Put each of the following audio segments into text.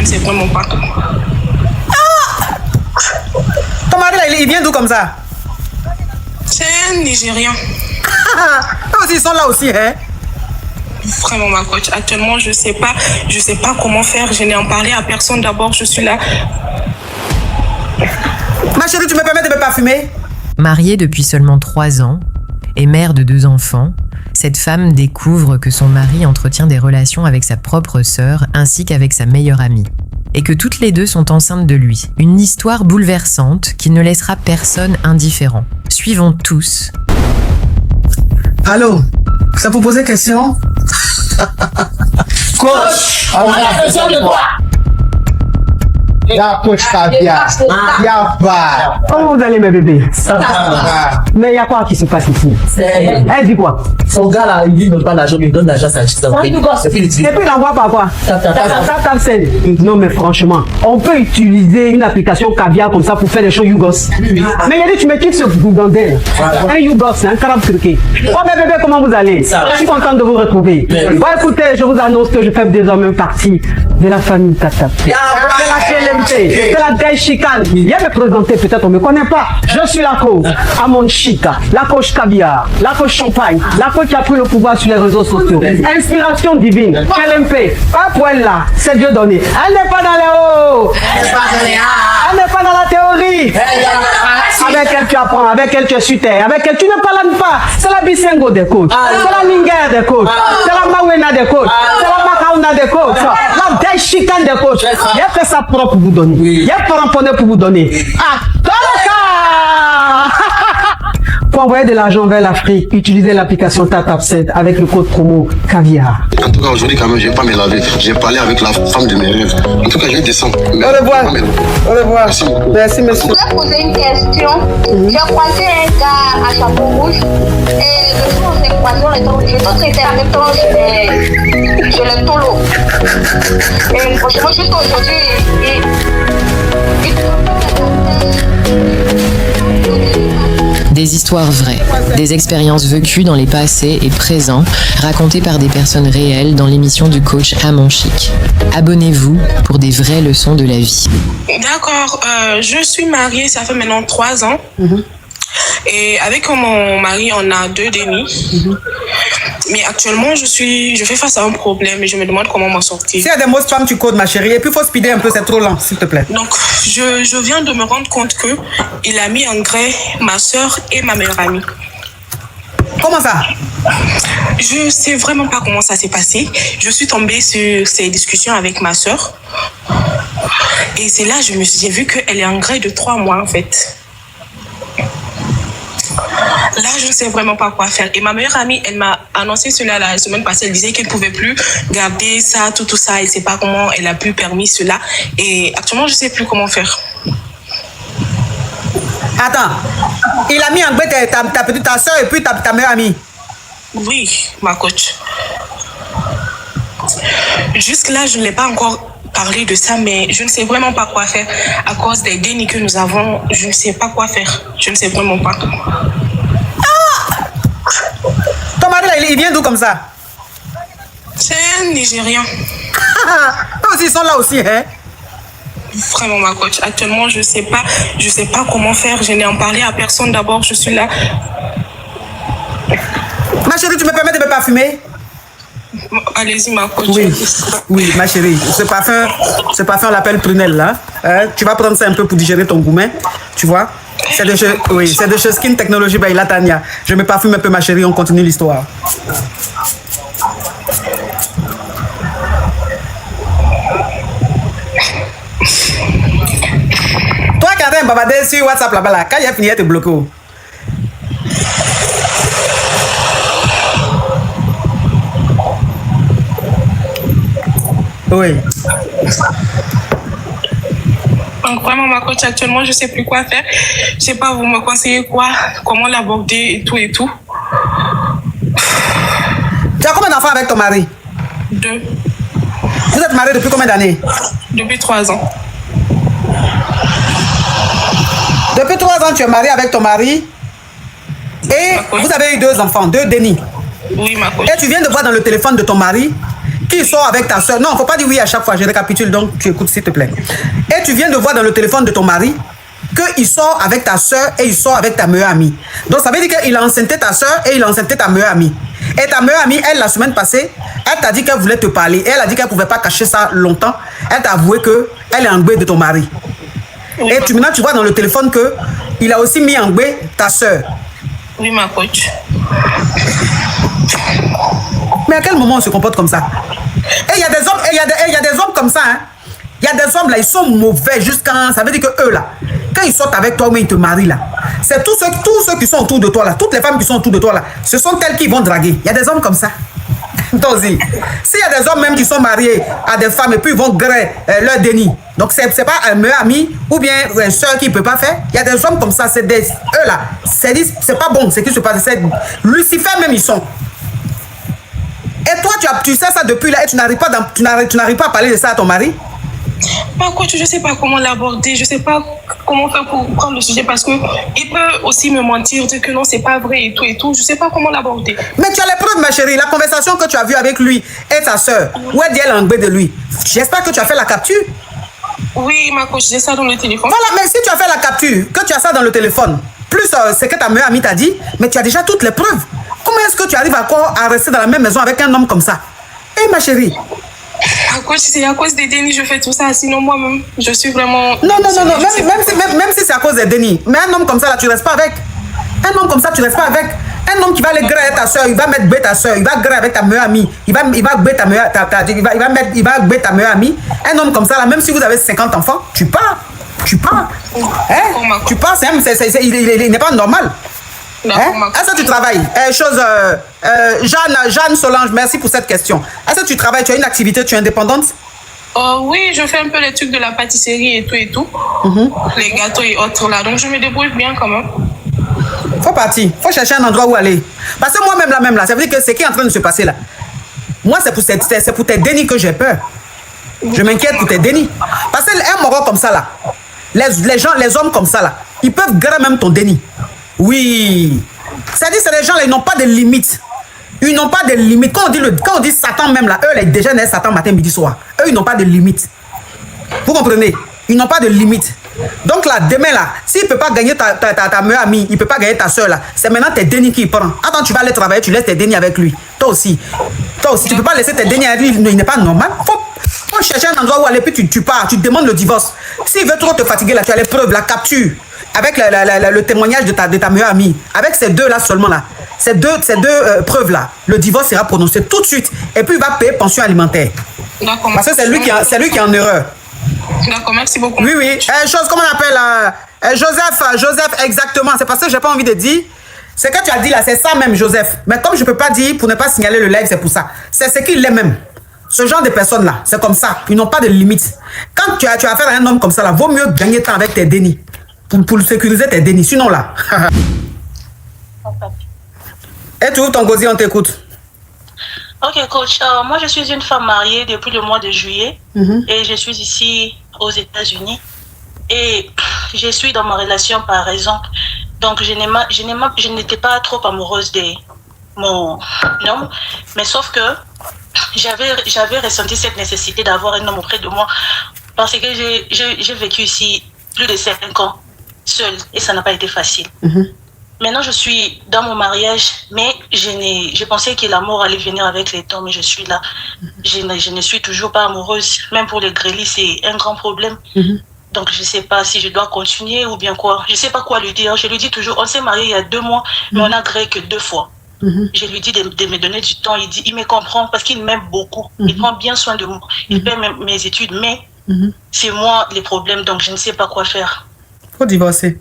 ne sais vraiment pas. Ton mari, là, il vient d'où comme ça? C'est un Nigérien. Eux aussi, ils sont là aussi, hein? Vraiment, ma coach. Actuellement, je sais pas comment faire. Je n'ai en parlé à personne. D'abord, je suis là. Ma chérie, tu me permets de me parfumer? Mariée depuis seulement 3 ans et mère de 2 enfants, cette femme découvre que son mari entretient des relations avec sa propre sœur ainsi qu'avec sa meilleure amie. Et que toutes les deux sont enceintes de lui. Une histoire bouleversante qui ne laissera personne indifférent. Suivons tous. Allô? Ça vous poser question? Coach, on a besoin de toi. La coach Caviar, y'a pas. Comment vous allez, mes bébés? Ça va. Mais il y a quoi qui se passe ici? Elle dit quoi? Son gars là, il dit me pas l'argent, il donne l'argent à sa chiste. Et puis il envoie par quoi? Non, mais franchement, on peut utiliser une application Caviar comme ça pour faire des choses YouGos. Mais il a dit, tu me quittes ce bougandel. Un YouGos, c'est un carabe truqué. Oh, mes bébés, comment vous allez? Je suis contente de vous retrouver. Bon, écoutez, je vous annonce que je fais désormais partie de la famille Tata. C'est la KLMT, c'est la Gaï Chicane. Viens me présenter, peut-être on ne me connaît pas. Je suis la coach Amon Chica, la coach Caviar, la coach Champagne, la coach qui a pris le pouvoir sur les réseaux sociaux. Inspiration divine, KLMP, pas pour elle là, c'est Dieu donné. Elle n'est pas dans les hauts, elle n'est pas dans la théorie. Avec elle tu apprends, avec elle tu es sur terre, avec elle tu ne parles pas. C'est la Bisengo des coachs, c'est la Minguer des coachs, c'est la Mawena des coachs, c'est la Makauna des coachs, la Gaï Chicane des coachs. Il y a fait ça propre pour vous donner. Il y a pas ramponné pour vous donner. Ah, pour envoyer de l'argent vers l'Afrique, utilisez l'application TapTapSend avec le code promo Caviar. En tout cas, aujourd'hui, quand même, je ne vais pas me laver. J'ai parlé avec la femme de mes rêves. En tout cas, je vais descendre. Au revoir. Au revoir. Merci. Merci, monsieur. Je voulais poser une question. J'ai croisé un gars à chapeau rouge et le jour où on s'est croisé, on était en même temps sur le tolo. Et franchement, juste aujourd'hui, Des histoires vraies, des expériences vécues dans les passés et présents, racontées par des personnes réelles dans l'émission du coach Amon Chic. Abonnez-vous pour des vraies leçons de la vie. D'accord, je suis mariée, ça fait maintenant 3 ans. Et avec mon mari, on a 2 dénis. Mais actuellement, je fais face à un problème et je me demande comment m'en sortir. S'il y a des mots spam, tu codes, ma chérie. Et puis, il faut speeder un peu, c'est trop lent, s'il te plaît. Donc, je viens de me rendre compte qu'il a mis en gré ma soeur et ma meilleure amie. Comment ça? Je sais vraiment pas comment ça s'est passé. Je suis tombée sur ces discussions avec ma soeur. Et c'est là que j'ai vu qu'elle est en gré de 3 mois, en fait. Là, je ne sais vraiment pas quoi faire. Et ma meilleure amie, elle m'a annoncé cela la semaine passée. Elle disait qu'elle ne pouvait plus garder ça, tout ça. Elle ne sait pas comment elle a pu permettre cela. Et actuellement, je ne sais plus comment faire. Attends. Il a mis en gré ta soeur et puis ta meilleure amie. Oui, ma coach. Jusque-là, je ne l'ai pas encore parlé de ça, mais je ne sais vraiment pas quoi faire. À cause des dénis que nous avons, je ne sais pas quoi faire. Je ne sais vraiment pas. Ton mari, là, il vient d'où comme ça? C'est un Nigérien. Eux aussi, ils sont là aussi, hein? Vraiment, ma coach. Actuellement, je sais pas comment faire. Je n'ai en parlé à personne. D'abord, je suis là. Ma chérie, tu me permets de me parfumer? Allez-y, ma coach. Oui, ma chérie. Ce parfum, on l'appelle prunelle, là. Tu vas prendre ça un peu pour digérer ton gourmet, tu vois? C'est de chez Skin Technology by Latania. Je me parfume un peu, ma chérie, on continue l'histoire. Toi, quand t'as un babadé sur WhatsApp là-bas, là, quand il a fini, il te bloque. Oui. Donc vraiment, ma coach, actuellement, je ne sais plus quoi faire. Je ne sais pas, vous me conseillez quoi, comment l'aborder et tout et tout. Tu as combien d'enfants avec ton mari? 2. Vous êtes mariés depuis combien d'années? Depuis 3 ans. Depuis 3 ans, tu es marié avec ton mari et vous avez eu 2 enfants, 2 dénis. Oui, ma coach. Et tu viens de voir dans le téléphone de ton mari qui sort avec ta soeur. Non, il ne faut pas dire oui à chaque fois. Je récapitule, donc tu écoutes s'il te plaît. Et tu viens de voir dans le téléphone de ton mari qu'il sort avec ta soeur et il sort avec ta meilleure amie. Donc ça veut dire qu'il a enceinté ta soeur et il a enceinté ta meilleure amie. Et ta meilleure amie, elle, la semaine passée, elle t'a dit qu'elle voulait te parler. Et elle a dit qu'elle ne pouvait pas cacher ça longtemps. Elle t'a avoué qu'elle est enguée de ton mari. Oui, et maintenant, tu vois dans le téléphone qu'il a aussi mis en enguée ta soeur. Oui, ma coach. Mais à quel moment on se comporte comme ça? Et il y a des hommes, il y a des hommes comme ça, hein. Il y a des hommes là, ils sont mauvais jusqu'à... Ça veut dire que eux là, quand ils sortent avec toi, mais ils te marient là, c'est tous ceux qui sont autour de toi là, toutes les femmes qui sont autour de toi là, ce sont elles qui vont draguer. Il y a des hommes comme ça. Toi aussi. S'il y a des hommes même qui sont mariés à des femmes et puis ils vont griller leur déni. Donc c'est pas un meilleur ami ou bien une soeur qui ne peut pas faire. Il y a des hommes comme ça, c'est des... Eux là, c'est pas bon ce qui se passe. Lucifer même ils sont. Et toi tu sais ça depuis là et tu n'arrives pas à parler de ça à ton mari? Par contre, je ne sais pas comment l'aborder, je ne sais pas comment faire pour prendre le sujet parce qu'il peut aussi me mentir, dire que non, c'est pas vrai et tout. Je ne sais pas comment l'aborder. Mais tu as les preuves, ma chérie, la conversation que tu as vue avec lui et ta soeur, où elle dit elle est enguée de lui. J'espère que tu as fait la capture. Oui, ma coach, j'ai ça dans le téléphone. Voilà, mais si tu as fait la capture, que tu as ça dans le téléphone, plus ce que ta meilleure amie t'a dit, mais tu as déjà toutes les preuves. Comment est-ce que tu arrives encore à rester dans la même maison avec un homme comme ça? Eh, ma chérie. C'est à cause des dénis je fais tout ça. Sinon, moi-même, je suis vraiment... Non. Même si c'est à cause des dénis. Mais un homme comme ça, là, tu restes pas avec. Un homme comme ça, tu restes pas avec. Un homme qui va aller griller ta soeur, il va mettre ta soeur, il va griller avec ta meilleure amie. Il va griller ta meilleure amie. Un homme comme ça, là, même si vous avez 50 enfants, tu pars. Hein? Tu pars, il n'est pas normal. Hein? Est-ce que tu travailles? Jeanne Solange, merci pour cette question. Est-ce que tu travailles? Tu as une activité? Tu es indépendante? Oui, je fais un peu les trucs de la pâtisserie et tout. Les gâteaux et autres là. Donc je me débrouille bien quand même. Faut partir. Faut chercher un endroit où aller. Parce que moi-même là, ça veut dire que ce qui est en train de se passer là. Moi, c'est pour tes dénis que j'ai peur. Je m'inquiète pour tes dénis. Parce qu'un moro comme ça là, les hommes comme ça là, ils peuvent griller même ton déni. Oui. C'est-à-dire c'est les gens là, ils n'ont pas de limites. Ils n'ont pas de limites. Quand on dit Satan même là, eux les déjà nés Satan matin, midi, soir. Eux ils n'ont pas de limites. Vous comprenez? Ils n'ont pas de limites. Donc là, demain là, s'il ne peut pas gagner ta meilleure amie, il ne peut pas gagner ta soeur là, c'est maintenant tes dénis qu'il prend. Attends, tu vas aller travailler, tu laisses tes dénis avec lui. Toi aussi, tu ne peux pas laisser tes dénis avec lui, il n'est pas normal. Faut chercher un endroit où aller, puis tu pars, tu demandes le divorce. S'il veut trop te fatiguer là, tu as les preuves, la capture, avec le témoignage de ta meilleure amie. Avec ces deux là seulement là, ces deux preuves là, le divorce sera prononcé tout de suite. Et puis il va payer pension alimentaire. Parce que c'est lui qui est en erreur. D'accord, merci beaucoup. Oui. Comment on appelle Joseph, exactement. C'est parce que j'ai pas envie de dire. Ce que tu as dit là, c'est ça même, Joseph. Mais comme je peux pas dire pour ne pas signaler le live, c'est pour ça. C'est ce qu'il est même. Ce genre de personnes là, c'est comme ça. Ils n'ont pas de limites. Quand tu as affaire à un homme comme ça là, vaut mieux gagner temps avec tes dénis. Pour sécuriser tes dénis. Sinon là. Et tu ouvres ton gosier, on t'écoute. Ok, coach. Moi, je suis une femme mariée depuis le mois de juillet et je suis ici aux États-Unis. Et je suis dans ma relation par raison. Donc, je n'étais pas trop amoureuse de mon homme, mais sauf que j'avais ressenti cette nécessité d'avoir un homme auprès de moi parce que j'ai vécu ici plus de 5 ans seule et ça n'a pas été facile. Maintenant, je suis dans mon mariage, mais je pensais que l'amour allait venir avec les temps, mais je suis là. Je ne suis toujours pas amoureuse. Même pour les grélis, c'est un grand problème. Donc, je ne sais pas si je dois continuer ou bien quoi. Je ne sais pas quoi lui dire. Je lui dis toujours, on s'est mariés il y a 2 mois, mais on a grillé que 2 fois. Je lui dis de me donner du temps. Il me comprend parce qu'il m'aime beaucoup. Il prend bien soin de moi. Il paie mes études, mais c'est moi les problèmes, donc je ne sais pas quoi faire. Faut divorcer.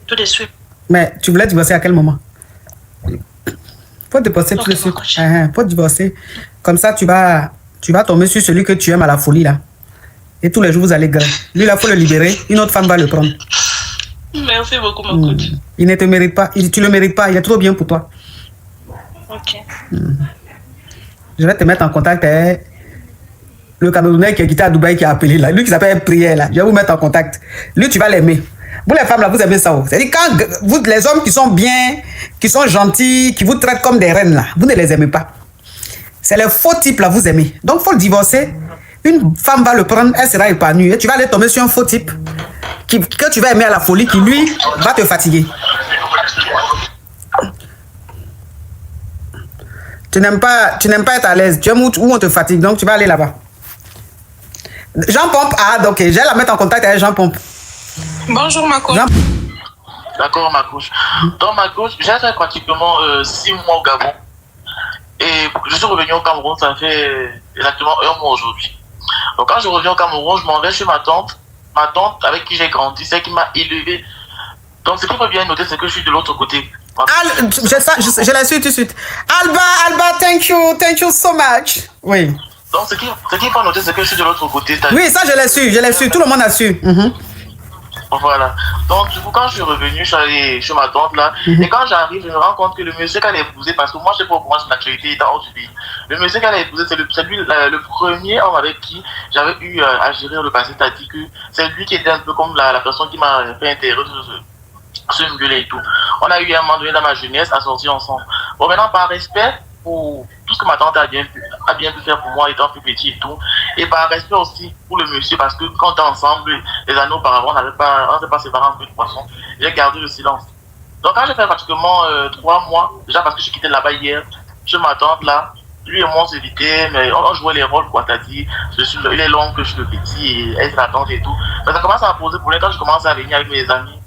Tout de suite. Mais tu voulais divorcer à quel moment? Faut divorcer tout de suite. Faut divorcer. Comme ça, tu vas tomber sur celui que tu aimes à la folie là. Et tous les jours, vous allez griller. Lui, là, il faut le libérer. Une autre femme va le prendre. Merci beaucoup, mon coach. Il ne te mérite pas. Tu le mérites pas. Il est trop bien pour toi. Ok. Je vais te mettre en contact avec le Camerounais qui est quitté à Dubaï qui a appelé là. Lui qui s'appelle Prière là. Je vais vous mettre en contact. Lui, tu vas l'aimer. Vous les femmes là, vous aimez ça. C'est-à-dire quand vous, les hommes qui sont bien, qui sont gentils, qui vous traitent comme des reines là, vous ne les aimez pas. C'est les faux types là, vous aimez. Donc, il faut le divorcer. Une femme va le prendre, elle sera épanouie. Et tu vas aller tomber sur un faux type que tu vas aimer à la folie, qui lui va te fatiguer. Tu n'aimes pas être à l'aise. Tu aimes où on te fatigue, donc tu vas aller là-bas. Jean Pompe, donc j'ai la mettre en contact avec Jean Pompe. Bonjour ma coach. D'accord ma coach. Donc ma coach, j'ai fait pratiquement 6 mois au Gabon. Et je suis revenu au Cameroun, ça fait exactement 1 mois aujourd'hui. Donc quand je reviens au Cameroun, je m'en vais chez ma tante avec qui j'ai grandi, celle qui m'a élevé. Donc ce qu'il faut bien noter, c'est que je suis de l'autre côté. Je la suis tout de suite. Alba, thank you so much. Oui. Donc ce qu'il faut noter, c'est que je suis de l'autre côté. Oui, ça je l'ai su, tout le monde a su. Voilà. Donc, du coup, quand je suis revenu, je suis allé chez ma tante là. Et quand j'arrive, je me rends compte que le monsieur qu'elle a épousé, parce que moi, je sais pas comment son actualité est hors du pays. Le monsieur qu'elle a épousé, c'est lui, le premier homme avec qui j'avais eu à gérer le passé. C'est-à-dire que c'est lui qui était un peu comme la personne qui m'a fait intérêt sur une gueule et tout. On a eu un moment donné dans ma jeunesse à sortir ensemble. Bon, maintenant, par respect pour tout ce que ma tante a bien pu faire pour moi étant plus petit et tout, et par respect aussi pour le monsieur, parce que quand on était ensemble les années auparavant, on n'était pas séparés en peu de poisson, j'ai gardé le silence. Donc quand j'ai fait pratiquement 3 mois, déjà parce que j'ai quitté là-bas hier, chez ma tante là, lui et moi on s'évitait, mais on jouait les rôles quoi, t'as dit, il est long que je suis le petit et elle c'est la tante et tout. Mais ça commence à poser problème quand je commence à venir avec mes amis,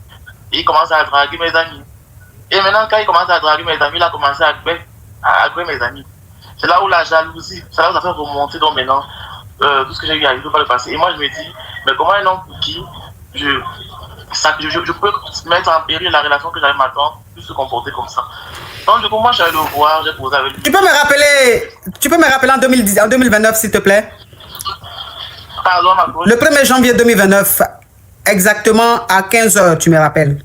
et il commence à draguer mes amis. Et maintenant quand il commence à draguer mes amis, il a commencé à agréer mes amis. C'est là où la jalousie, c'est là où ça fait remonter donc maintenant tout ce que j'ai eu à vivre par le passé. Et moi je me dis, mais comment un homme pour qui je peux mettre en péril la relation que j'avais avec ma tante, puis se comporter comme ça. Donc du coup moi je suis allé le voir, j'ai posé avec lui. Tu peux me rappeler en 2029 s'il te plaît? Pardon ma coach. Le 1er janvier 2029, exactement à 15h, tu me rappelles?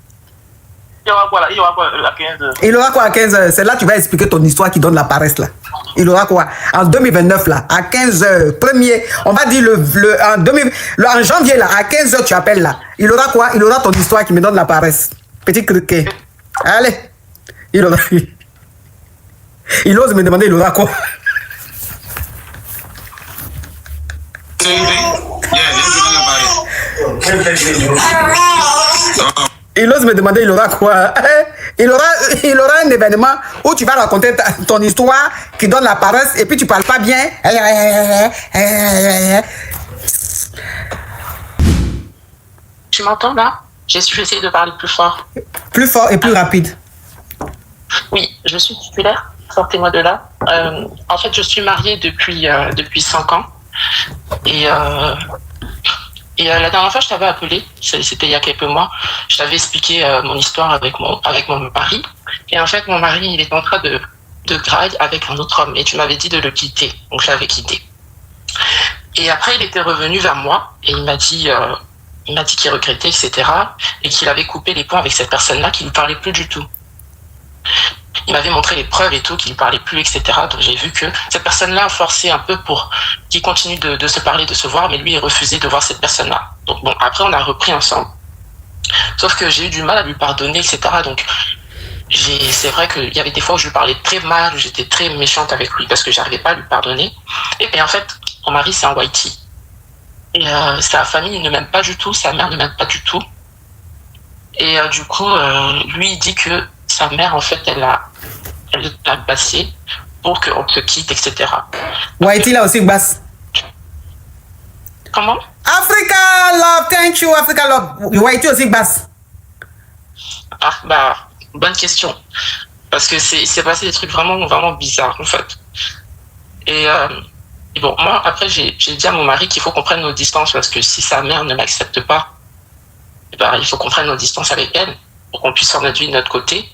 Il y aura quoi à 15h? Il aura quoi à 15h? C'est là que tu vas expliquer ton histoire qui donne la paresse là. Il aura quoi? En 2029 là, à 15h, on va dire en janvier là, à 15h tu appelles là. Il aura quoi? Il aura ton histoire qui me donne la paresse. Petit criquet. Allez. Il ose me demander, il aura quoi? Il ose me demander, il aura quoi? Il aura un événement où tu vas raconter ton histoire qui donne la paresse et puis tu parles pas bien. Tu m'entends là? J'ai essayé de parler plus fort. Plus fort et plus rapide. Oui, je suis titulaire. Sortez-moi de là. En fait, je suis mariée depuis 5 ans. Et la dernière fois, je t'avais appelé, c'était il y a quelques mois, je t'avais expliqué mon histoire avec mon mari. Et en fait, mon mari, il est en train de drague avec un autre homme. Et tu m'avais dit de le quitter. Donc, je l'avais quitté. Et après, il était revenu vers moi et il m'a dit qu'il regrettait, etc. Et qu'il avait coupé les ponts avec cette personne-là qui ne lui parlait plus du tout. Il m'avait montré les preuves et tout, qu'il ne parlait plus, etc. Donc j'ai vu que cette personne-là a forcé un peu pour qu'il continue de se parler, de se voir, mais lui, il refusait de voir cette personne-là. Donc bon, après, on a repris ensemble. Sauf que j'ai eu du mal à lui pardonner, etc. Donc c'est vrai qu'il y avait des fois où je lui parlais très mal, où j'étais très méchante avec lui parce que j'arrivais pas à lui pardonner. Et en fait, mon mari, c'est un whitey. Et sa famille ne m'aime pas du tout, sa mère ne m'aime pas du tout. Et du coup, lui, il dit que sa mère, en fait, elle l'a bassé pour qu'on se quitte, etc. Whitey là aussi basse. Comment? Africa love, thank you, Africa love. Whitey aussi basse. Ah, bah, bonne question. Parce que c'est passé des trucs vraiment, vraiment bizarres, en fait. Et bon, moi, après, j'ai dit à mon mari qu'il faut qu'on prenne nos distances parce que si sa mère ne m'accepte pas, il faut qu'on prenne nos distances avec elle pour qu'on puisse faire notre vie de notre côté.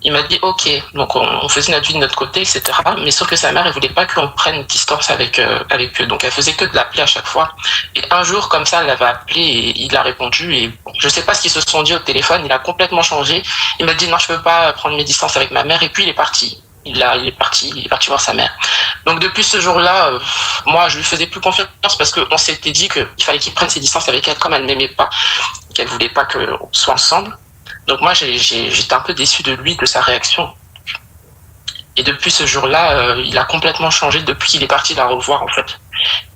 Il m'a dit ok, donc on faisait notre vie de notre côté, etc. Mais sauf que sa mère, elle voulait pas qu'on prenne distance avec eux. Donc elle faisait que de l'appeler à chaque fois. Et un jour, comme ça, elle l'avait appelé et il a répondu. Et bon, je sais pas ce qu'ils se sont dit au téléphone, il a complètement changé. Il m'a dit non, je peux pas prendre mes distances avec ma mère. Et puis il est parti. Il est parti voir sa mère. Donc depuis ce jour-là, moi je lui faisais plus confiance parce qu'on s'était dit qu'il fallait qu'il prenne ses distances avec elle comme elle m'aimait pas, qu'elle voulait pas qu'on soit ensemble. Donc moi j'étais un peu déçue de lui, de sa réaction. Et depuis ce jour-là, il a complètement changé depuis qu'il est parti la revoir, en fait.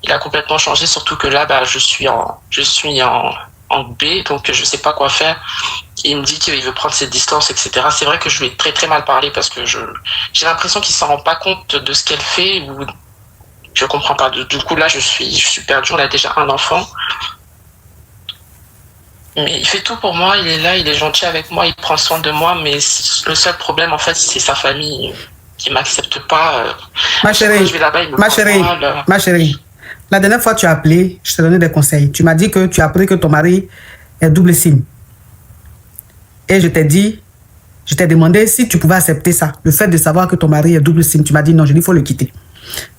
Il a complètement changé, surtout que là, je suis en B, donc je sais pas quoi faire. Il me dit qu'il veut prendre ses distances, etc. C'est vrai que je lui ai très très mal parlé parce que j'ai l'impression qu'il s'en rend pas compte de ce qu'elle fait ou je comprends pas. Du coup, là, je suis perdue. On a déjà un enfant. Mais il fait tout pour moi. Il est là, il est gentil avec moi, il prend soin de moi. Mais le seul problème, en fait, c'est sa famille qui m'accepte pas. Ma chérie, ma chérie, la dernière fois tu as appelé, je t'ai donné des conseils. Tu m'as dit que tu as appris que ton mari est double SIM. Et je t'ai demandé si tu pouvais accepter ça. Le fait de savoir que ton mari est double SIM, tu m'as dit non, je dis il faut le quitter.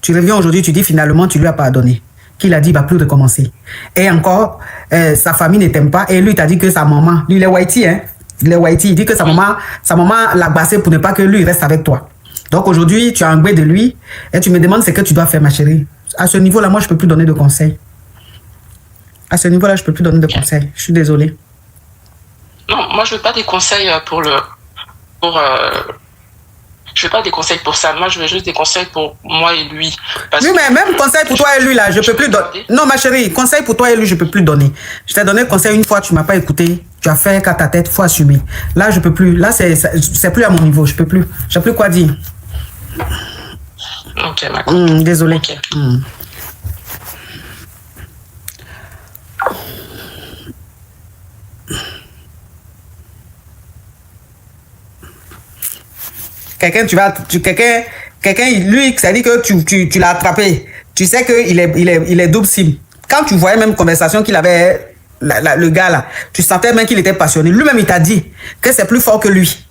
Tu reviens aujourd'hui, tu dis finalement tu lui as pardonné. Qu'il a dit il ne va plus recommencer. Et encore, sa famille ne t'aime pas. Et lui, il t'a dit que sa maman, lui il est whitey, hein. Il est whitey, il dit que sa maman l'a bassé pour ne pas que lui il reste avec toi. Donc aujourd'hui, tu as un gré de lui et tu me demandes ce que tu dois faire, ma chérie. À ce niveau-là, moi, je ne peux plus donner de conseils. À ce niveau-là, je ne peux plus donner de conseils. Je suis désolée. Non, moi, je ne veux pas des conseils je veux pas des conseils pour ça. Moi, je veux juste des conseils pour moi et lui. Oui, mais même conseil pour toi et lui, là, je ne peux plus donner. Non, ma chérie, conseil pour toi et lui, je ne peux plus donner. Je t'ai donné conseil une fois, tu ne m'as pas écouté. Tu as fait qu'à ta tête, il faut assumer. Là, je ne peux plus. Là, c'est plus à mon niveau. Je ne peux plus. Je n'ai plus quoi dire. Ok, d'accord. Désolée. Okay. Quelqu'un, lui, ça dit que tu l'as attrapé. Tu sais qu'il est double SIM. Quand tu voyais même conversation qu'il avait, le gars là, tu sentais même qu'il était passionné. Lui-même, il t'a dit que c'est plus fort que lui.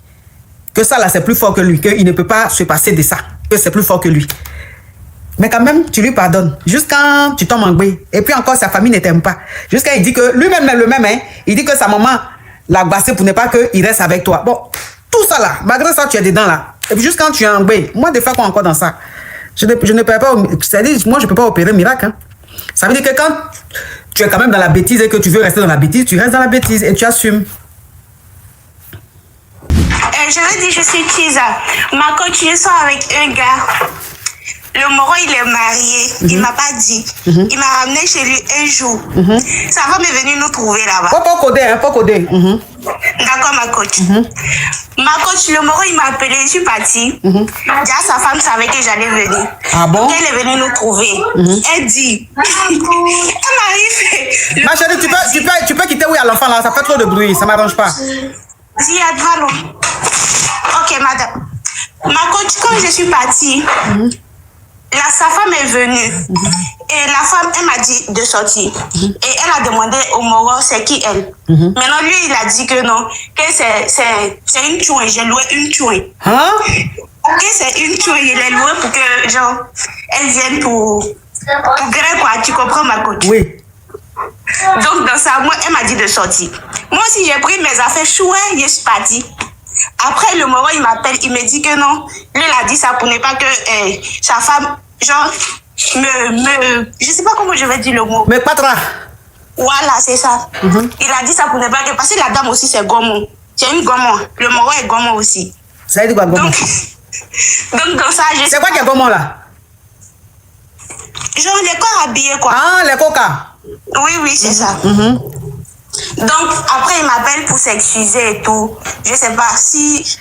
Que ça là, c'est plus fort que lui. Qu'il ne peut pas se passer de ça. Que c'est plus fort que lui. Mais quand même, tu lui pardonnes. Jusqu'à tu tombes en gbé. Et puis encore, sa famille ne t'aime pas. Jusqu'à il dit que, lui-même, hein, il dit que sa maman l'a bassé pour ne pas qu'il reste avec toi. Bon, tout ça là, malgré ça, tu es dedans là. Et puis juste quand tu es en gbé, moi, des fois, quoi encore dans ça, je ne peux pas, c'est-à-dire, moi, je ne peux pas opérer miracle. Hein. Ça veut dire que quand tu es quand même dans la bêtise et que tu veux rester dans la bêtise, tu restes dans la bêtise et tu assumes. Je veux dire, je suis Chiza. Ma coach, je sors avec un gars. Le Moro, il est marié. Il m'a pas dit. Il m'a ramené chez lui un jour. Sa femme est venue nous trouver là-bas. Pas coder, hein, pas coder. D'accord, ma coach. Ma coach, le Moro, il m'a appelé. Je suis partie. Déjà, sa femme savait que j'allais venir. Ah bon? Donc, elle est venue nous trouver. Elle dit. Elle m'arrive. Ma chérie, tu peux quitter où il y a l'enfant là. Ça fait trop de bruit. Ça m'arrange pas. Si, allô. Ok, madame. Ma coach, quand je suis partie, sa femme est venue. Et la femme, elle m'a dit de sortir. Et elle a demandé au Moro, c'est qui elle. Maintenant, lui, il a dit que non, que c'est une chouin. J'ai loué une chouin. Hein? Que c'est une chouin. Il est loué pour que, genre, elle vienne pour gré, quoi. Tu comprends, ma coach? Oui. Donc, dans ça, moi, elle m'a dit de sortir. Moi aussi, j'ai pris mes affaires chouin, je suis partie. Après, le Moro, il m'appelle, il me dit que non. Lui, il a dit ça pour ne pas que sa femme, genre, je sais pas comment je vais dire le mot. Mais patra. Voilà, c'est ça. Il a dit ça pour ne pas que, parce que la dame aussi, c'est gommon. C'est une gommon. Le Moro est gommon aussi. Ça veut dire quoi, gommon? Donc, dans ça, je... C'est quoi qui est gommon là? Genre, les corps habillés, quoi. Ah, les coca. Oui, c'est ça. Donc, après, il m'appelle pour s'excuser et tout. Je sais pas si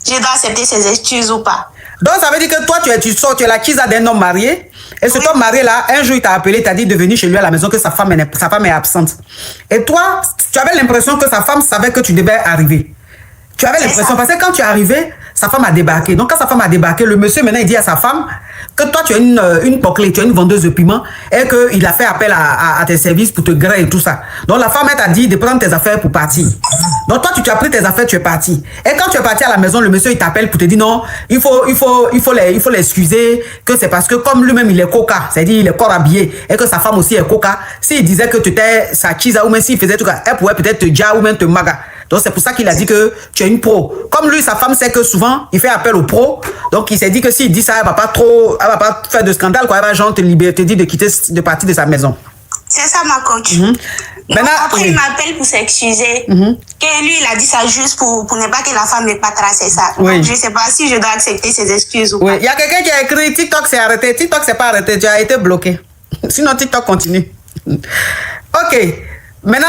je dois accepter ses excuses ou pas. Donc, ça veut dire que toi, tu es la Chiza d'un homme marié. Et cet homme marié là, un jour, il t'a appelé, il t'a dit de venir chez lui à la maison, que sa femme est absente. Et toi, tu avais l'impression que sa femme savait que tu devais arriver. Tu avais l'impression, parce que quand tu es arrivé, sa femme a débarqué. Donc, quand sa femme a débarqué, le monsieur, maintenant, il dit à sa femme que toi, tu es une poclée, tu es une vendeuse de piment et qu'il a fait appel à tes services pour te griller et tout ça. Donc, la femme, elle t'a dit de prendre tes affaires pour partir. Donc, toi, tu as pris tes affaires, tu es parti. Et quand tu es parti à la maison, le monsieur, il t'appelle pour te dire non, il faut l'excuser, que c'est parce que comme lui-même, il est coca, c'est-à-dire il est corps habillé et que sa femme aussi est coca, s'il disait que tu étais sa Chiza ou même s'il faisait tout ça, elle pourrait peut-être te dire ou même te maga. Donc, c'est pour ça qu'il a dit que tu es une pro. Comme lui, sa femme sait que souvent, il fait appel aux pros. Donc, il s'est dit que s'il dit ça, elle va pas faire de scandale, quoi. Elle va genre te dire de quitter, de partir de sa maison. C'est ça, ma coach. Maintenant, après, il m'appelle pour s'excuser. Que lui, il a dit ça juste pour ne pas que la femme ne pas tracer ça. Oui. Donc, je ne sais pas si je dois accepter ses excuses ou oui, pas. il y a quelqu'un qui a écrit TikTok c'est arrêté. TikTok c'est pas arrêté, tu as été bloqué. Sinon TikTok continue. Ok. Maintenant,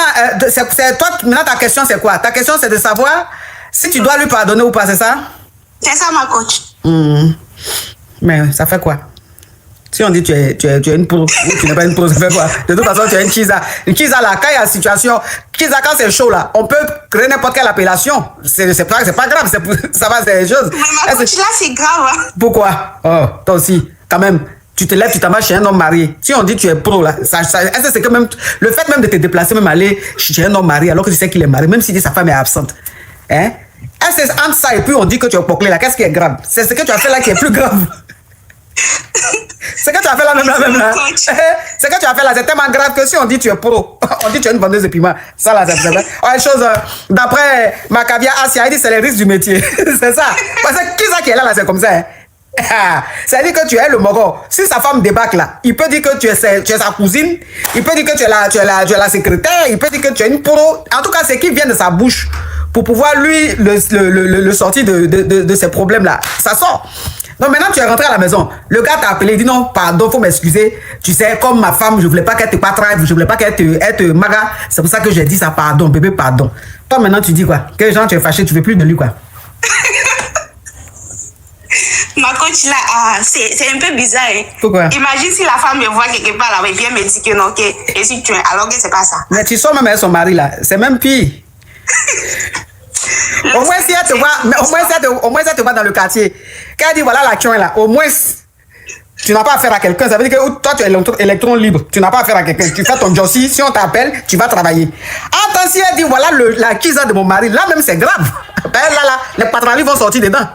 maintenant ta question c'est quoi? Ta question c'est de savoir si tu dois lui pardonner ou pas, c'est ça? C'est ça, ma coach. Mais ça fait quoi? Si on dit tu es une pro, ou tu n'es pas une pro, ça fait quoi? De toute façon, tu es une Kisa. Une Kisa là, quand il y a une situation, Kisa quand c'est chaud là, on peut créer n'importe quelle appellation. C'est pas grave, ça va, c'est des choses. Mais ma coach là, c'est grave. Hein? Pourquoi? Oh, toi aussi, quand même. Tu te lèves, tu t'en vas chez un homme marié. Si on dit tu es pro là, est-ce que c'est quand même le fait même de te déplacer, même aller chez un homme marié alors que tu sais qu'il est marié, même si sa femme est absente. Hein? Est-ce que entre ça et puis on dit que tu es poclé là, qu'est-ce qui est grave? C'est ce que tu as fait là qui est plus grave. C'est que tu as fait là, même là. C'est que tu as fait là, c'est tellement grave que si on dit tu es pro, on dit tu es une vendeuse de piment. Ça là, c'est vrai. Ouais, chose, d'après Macavia Asia, il dit c'est les risques du métier. C'est ça. Parce que qui ça qui est là, c'est comme ça. Hein? C'est-à-dire que tu es le mogo. Si sa femme débarque là, il peut dire que tu es sa cousine, il peut dire que tu es la secrétaire, il peut dire que tu es une pro. En tout cas, c'est qui vient de sa bouche pour pouvoir lui le sortir de ces problèmes là. Ça sort. Donc maintenant tu es rentré à la maison. Le gars t'a appelé, il dit non, pardon, faut m'excuser. Tu sais, comme ma femme, je voulais pas qu'elle te patraille, je voulais pas qu'elle te maga. C'est pour ça que j'ai dit ça, pardon, bébé, pardon. Toi maintenant tu dis quoi? Quel genre tu es fâché, tu veux plus de lui quoi? Ma coach là, c'est un peu bizarre. Hein? Pourquoi? Imagine si la femme me voit quelque part là, et vient me dire que non, ok, et si tu es, alors que c'est pas ça. Mais tu sors même avec son mari là, c'est même pire. Au moins si elle te voit, mais au moins si elle te voit dans le quartier. Quand elle dit voilà la chouin là, au moins tu n'as pas affaire à quelqu'un. Ça veut dire que toi tu es électron libre. Tu n'as pas affaire à quelqu'un. Tu fais ton job. Si on t'appelle, tu vas travailler. Attends, si elle dit voilà la kisa de mon mari, là même c'est grave. Ben là, les patrons vont sortir dedans.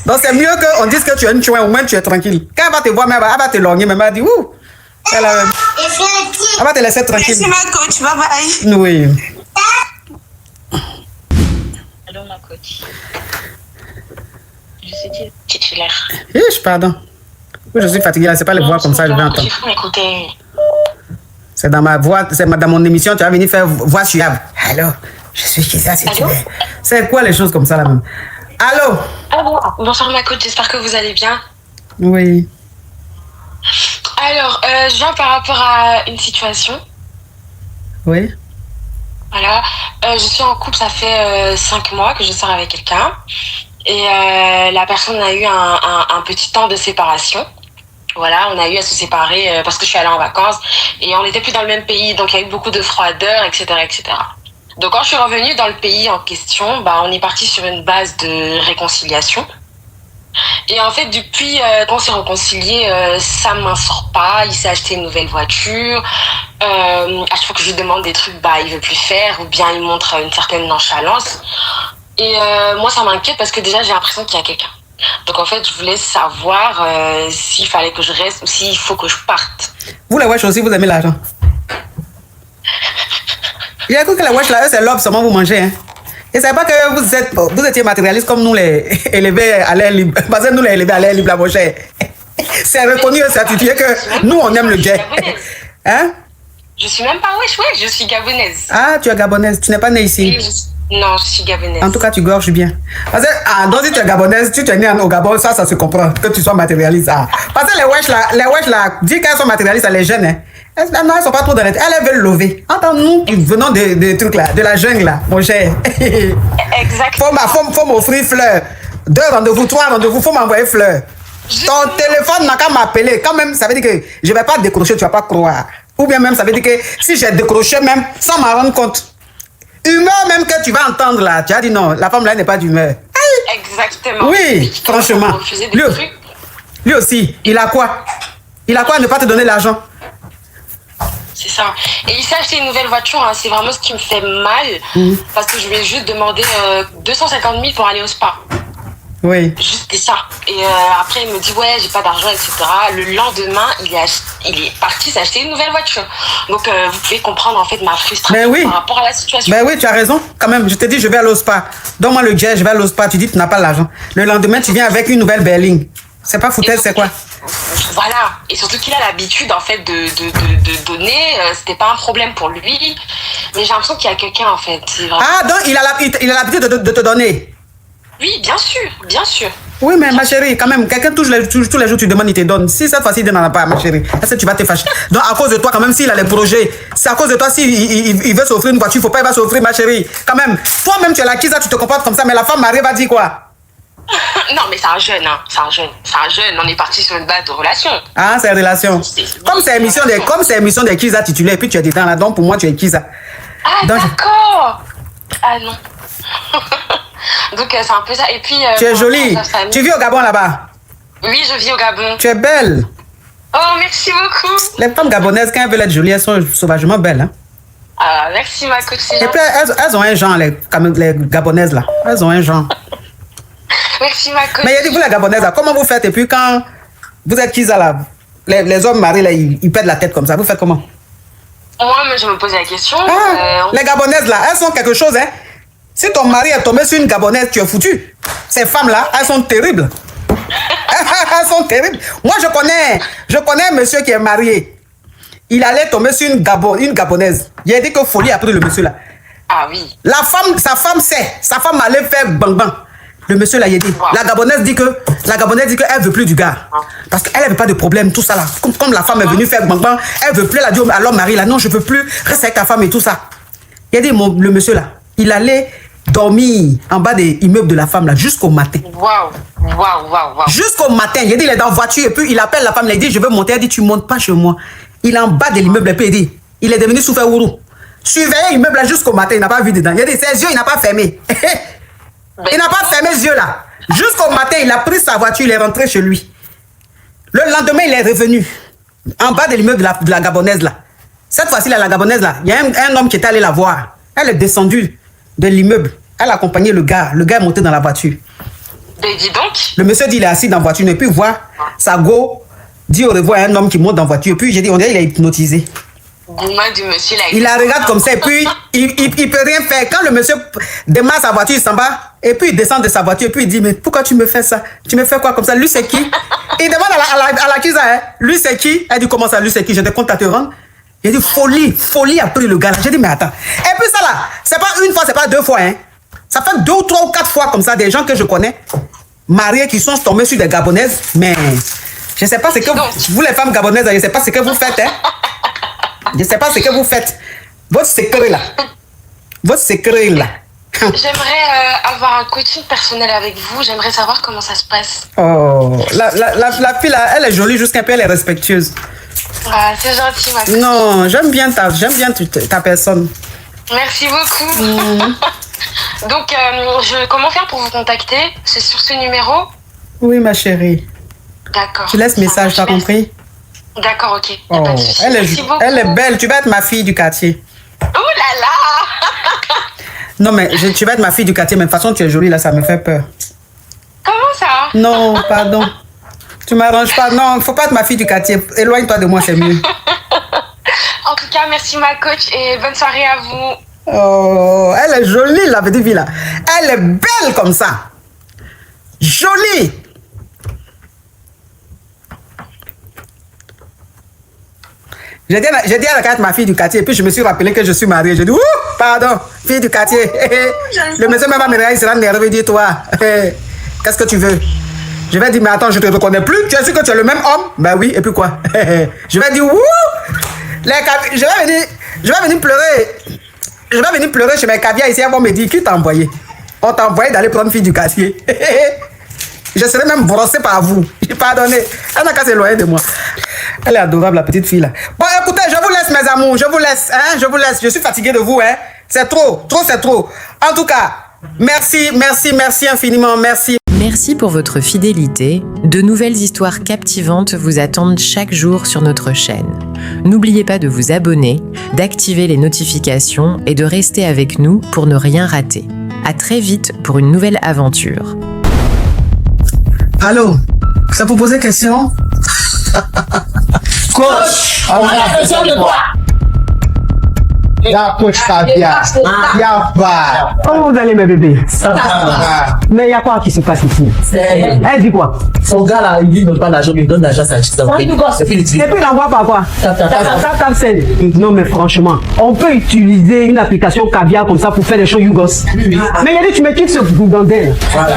Donc c'est mieux qu'on dise que tu es une chouin, au moins tu es tranquille. Quand elle va te voir, elle va te lorgner, mais elle va dire ouh. Elle va te laisser tranquille. Merci ma coach, bye bye. Oui. Allô ma coach. Je suis titulaire. Pardon. Oui, je suis fatiguée là, c'est pas les voix comme ça, je vais entendre. Il faut m'écouter. C'est dans ma voix, c'est dans mon émission, tu vas venir faire voix suave. Allô, je suis Kisa, si tu veux. C'est quoi les choses comme ça là même? Allô? Allô, bonsoir ma coach, j'espère que vous allez bien. Oui. Alors, je viens par rapport à une situation. Oui. Voilà, je suis en couple, ça fait 5 mois que je sors avec quelqu'un. Et la personne a eu un petit temps de séparation. Voilà, on a eu à se séparer parce que je suis allée en vacances et on n'était plus dans le même pays, donc il y a eu beaucoup de froideur, etc., etc. Donc quand je suis revenue dans le pays en question, on est parti sur une base de réconciliation. Et en fait, depuis qu'on s'est réconcilié, ça ne m'en sort pas. Il s'est acheté une nouvelle voiture. À chaque fois que je lui demande des trucs, il veut plus faire, ou bien il montre une certaine nonchalance. Et moi, ça m'inquiète parce que déjà, j'ai l'impression qu'il y a quelqu'un. Donc en fait, je voulais savoir s'il fallait que je reste ou s'il faut que je parte. Vous, les wesh aussi, vous aimez l'argent? Il y a cru que les wesh là, c'est l'homme seulement vous mangez. Hein? Et c'est pas que vous étiez matérialiste comme nous les élevés à l'air libre. Parce que nous les élevés à l'air libre, là, mon cher. C'est reconnu et certifié que nous, on aime le jet. Hein? Je suis même pas wesh, je suis gabonaise. Ah, tu es gabonaise, tu n'es pas née ici? Non, je suis gabonaise. En tout cas, tu gorges bien. Parce que, donc si tu es gabonaise, tu es née au Gabon, ça se comprend, que tu sois matérialiste. Parce que les wesh là, dis qu'elles sont matérialistes, elles les gênent. Hein. Non, elles sont pas trop dans les têtes. Elles veulent lever. Entends, nous, venons des trucs là, de la jungle là, mon cher. Exactement. Faut m'offrir fleurs. 2 rendez-vous, 3 rendez-vous, faut m'envoyer fleurs. Ton téléphone n'a qu'à m'appeler. Quand même, ça veut dire que je vais pas décrocher, tu vas pas croire. Ou bien même, ça veut dire que si j'ai décroché même, sans m'en rendre compte. Humeur même que tu vas entendre là, tu as dit non, la femme là n'est pas d'humeur. Exactement. Oui, franchement. Lui aussi, il a quoi? Il a quoi à ne pas te donner l'argent? C'est ça. Et il s'est acheté une nouvelle voiture, c'est vraiment ce qui me fait mal, parce que je lui ai juste demandé 250 000 pour aller au spa. Oui. Juste ça. Et après, il me dit, ouais, j'ai pas d'argent, etc. Le lendemain, il est parti s'acheter une nouvelle voiture. Donc, vous pouvez comprendre, en fait, ma frustration par rapport à la situation. Ben oui, tu as raison. Quand même, je te dis, je vais aller au spa. Donne-moi le jet, je vais aller au spa. Tu dis, tu n'as pas l'argent. Le lendemain, tu viens avec une nouvelle berline. C'est pas foutaise, c'est quoi? voilà. Et surtout qu'il a l'habitude, en fait, de donner. C'était pas un problème pour lui. Mais j'ai l'impression qu'il y a quelqu'un, en fait. Vraiment... Ah, donc il a l'habitude de te donner. Oui, bien sûr, bien sûr. Oui, mais ma chérie, quand même, quelqu'un tous les jours, tu demandes, il te donne. Si cette fois-ci, il n'en a pas, ma chérie, est-ce que tu vas te fâcher? Donc, à cause de toi, quand même, s'il a les projets, c'est à cause de toi, il veut s'offrir une voiture, il ne faut pas, il va s'offrir, ma chérie. Quand même, toi-même, tu es la Kisa, tu te comportes comme ça, mais la femme mariée va dire quoi? Non, mais c'est un jeune, hein. C'est un jeune. On est parti sur une base de relation. Ah, c'est une relation. Comme c'est émission des Kisa titulaires, et puis tu es dedans là, donc pour moi, tu es Kisa. Ah, donc, d'accord. Ah, non. Donc, c'est un peu ça. Et puis... tu es jolie. Tu vis au Gabon là-bas? Oui, je vis au Gabon. Tu es belle. Oh, merci beaucoup. Les femmes gabonaises, quand elles veulent être jolies, elles sont sauvagement belles. Hein? Ah, merci, ma coach. Et puis, elles ont un genre, les gabonaises là. Elles ont un genre. Merci, ma coach. Mais il dit, vous les gabonaises là, comment vous faites? Et puis, quand vous êtes Kisa là, les hommes mariés là, ils perdent la tête comme ça. Vous faites comment? Moi, je me pose la question. Les gabonaises là, elles sont quelque chose, hein. Si ton mari est tombé sur une gabonaise, tu es foutu. Ces femmes-là, elles sont terribles. Elles sont terribles. Moi, je connais un monsieur qui est marié. Il allait tomber sur une gabonaise. Il a dit que folie a pris le monsieur là. Ah oui. Sa femme sait. Sa femme allait faire bang bang. Le monsieur là, il a dit. Wow. La gabonaise dit qu'elle veut plus du gars. Parce qu'elle n'avait pas de problème, tout ça là. Comme la femme est venue faire bang bang, elle veut plus. Elle a dit à l'homme mari là, non, je veux plus. Reste avec ta femme et tout ça. Il a dit, le monsieur là, il allait dormir en bas des immeubles de la femme là jusqu'au matin. Waouh. Jusqu'au matin. Il a dit, il est dans la voiture et puis il appelle la femme, il a dit, je veux monter. Elle dit, tu montes pas chez moi. Il est en bas de l'immeuble et puis il dit, il est devenu souffert ourou. Surveiller l'immeuble là jusqu'au matin, il n'a pas vu dedans. Il a dit, ses yeux, il n'a pas fermé. Il n'a pas fermé les yeux là. Jusqu'au matin, il a pris sa voiture, il est rentré chez lui. Le lendemain, il est revenu en bas de l'immeuble de la gabonaise là. Cette fois-ci, la gabonaise là, il y a un homme qui est allé la voir. Elle est descendue de l'immeuble. Elle a accompagné le gars. Le gars est monté dans la voiture. Mais dis donc. Le monsieur dit, il est assis dans la voiture. Il ne peut voir sa go dit au revoir à un homme qui monte dans la voiture. Et puis j'ai dit, on dirait qu'il est hypnotisé. Du monsieur, là, il la regarde comme ça et puis il peut rien faire. Quand le monsieur démarre sa voiture, il s'en va. Et puis il descend de sa voiture et puis il dit, mais pourquoi tu me fais ça? Tu me fais quoi comme ça? Lui c'est qui? Il demande à la Kisa, hein? Lui c'est qui? Elle dit, comment ça, lui c'est qui? Je te compte à te rendre. Il dit, folie a pris le gars là. J'ai dit, mais attends. Et puis ça là, c'est pas une fois, c'est pas deux fois, hein. Ça fait 2 ou 3 ou 4 fois comme ça, des gens que je connais, mariés qui sont tombés sur des gabonaises, mais je sais pas ce que vous les femmes gabonaises, je sais pas ce que vous faites, hein. Je sais pas ce que vous faites. Votre secret là. J'aimerais avoir un coaching personnel avec vous. J'aimerais savoir comment ça se passe. Oh, la fille là, elle est jolie jusqu'à peu, elle est respectueuse. Ah, c'est gentil, ma coach. Non, j'aime bien ta personne. Merci beaucoup. Donc, comment faire pour vous contacter? C'est sur ce numéro? Oui, ma chérie. D'accord. Tu laisses message, t'as compris? D'accord, ok. Oh, elle est belle. Tu vas être ma fille du quartier. Oh là là. Non, mais tu vas être ma fille du quartier, mais de toute façon, tu es jolie, là, ça me fait peur. Comment ça? Non, pardon. Tu m'arranges pas. Non, il ne faut pas être ma fille du quartier. Éloigne-toi de moi, c'est mieux. En tout cas, merci ma coach et bonne soirée à vous. Oh, elle est jolie, la petite fille là. Elle est belle comme ça. Jolie. J'ai dit à la carte ma fille du quartier, et puis je me suis rappelé que je suis mariée. J'ai dit, ouh, pardon, fille du quartier. Le monsieur même il sera nerveux, il dit, toi, qu'est-ce que tu veux? Je vais dire, mais attends, je te reconnais plus. Tu es sûr que tu es le même homme? Ben oui, et puis quoi? Je vais dire, ouh, je vais venir pleurer. Je vais venir pleurer chez mes caviars ici. Elles vont me dire, qui t'a envoyé? On t'a envoyé d'aller prendre fille du quartier. Je serai même brossé par vous. J'ai pardonné. Elle n'a qu'à s'éloigner de moi. Elle est adorable, la petite fille là. Bon, écoutez, je vous laisse, mes amours. Je vous laisse, hein. Je vous laisse. Je suis fatigué de vous, hein. C'est trop. Trop, c'est trop. En tout cas, merci infiniment. Merci. Merci pour votre fidélité. De nouvelles histoires captivantes vous attendent chaque jour sur notre chaîne. N'oubliez pas de vous abonner, d'activer les notifications et de rester avec nous pour ne rien rater. À très vite pour une nouvelle aventure. Allô, ça vous poser question? Coach, on a besoin de toi. La coach caviar. Y'a pas. Comment vous allez, mes bébés? Ça va. Mais il y a quoi qui se passe ici? Elle dit quoi? Son gars là, il ne donne pas l'argent, mais il donne l'argent à sa petite. Et puis il envoie par quoi? Non, mais franchement, on peut utiliser une application caviar comme ça pour faire des choses Yougos. Mais il a dit, tu me quittes ce bougandel.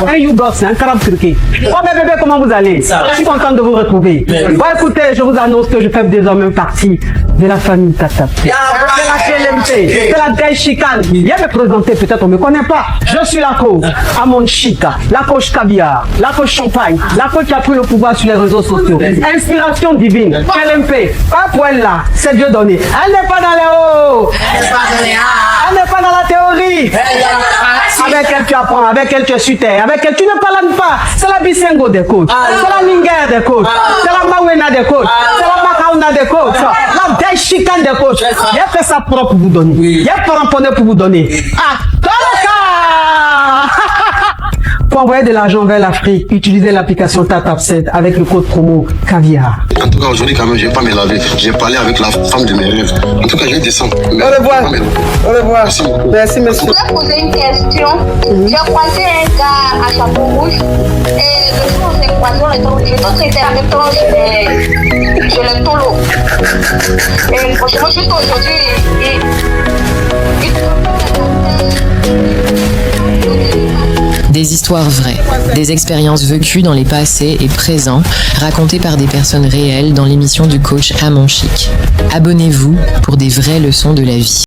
Un Yougos, un carabe turqué. Oh, mes bébés, comment vous allez? Je suis content de vous retrouver. Bon, écoutez, je vous annonce que je fais désormais partie de la famille Tata. C'est la KLMT, c'est la Gaï Chicane. Viens me présenter, peut-être on ne me connaît pas. Je suis la coach Amon Chica, la coach caviar, la coach champagne, la coach qui a pris le pouvoir sur les réseaux sociaux. Inspiration divine, KLMP, pas pour elle là, c'est Dieu donné. Elle n'est pas dans les hauts, elle n'est pas dans la théorie. Avec elle tu apprends, avec elle tu es sur terre, avec elle tu ne parles pas. C'est la Bisengo des coachs, c'est la Linger des coachs, c'est la Mawena des coachs, c'est la Makauna des coachs, la Gaï Chicane des coachs. Il a fait ça propre pour vous donner. Il a fait ramponner pour vous donner. Ah, pour envoyer de l'argent vers l'Afrique, utilisez l'application TapTapSend avec le code promo caviar. En tout cas, aujourd'hui, quand même, je ne vais pas me laver. J'ai parlé avec la femme de mes rêves. En tout cas, je vais descendre. Au revoir. Au revoir. Merci beaucoup. Merci, monsieur. Je voulais poser une question. J'ai croisé un gars à chapeau rouge et le jour où on s'est croisé, on était traité en même temps chez le tolo. Et franchement, juste aujourd'hui, Des histoires vraies, des expériences vécues dans les passés et présents, racontées par des personnes réelles dans l'émission du coach Amon Chic. Abonnez-vous pour des vraies leçons de la vie.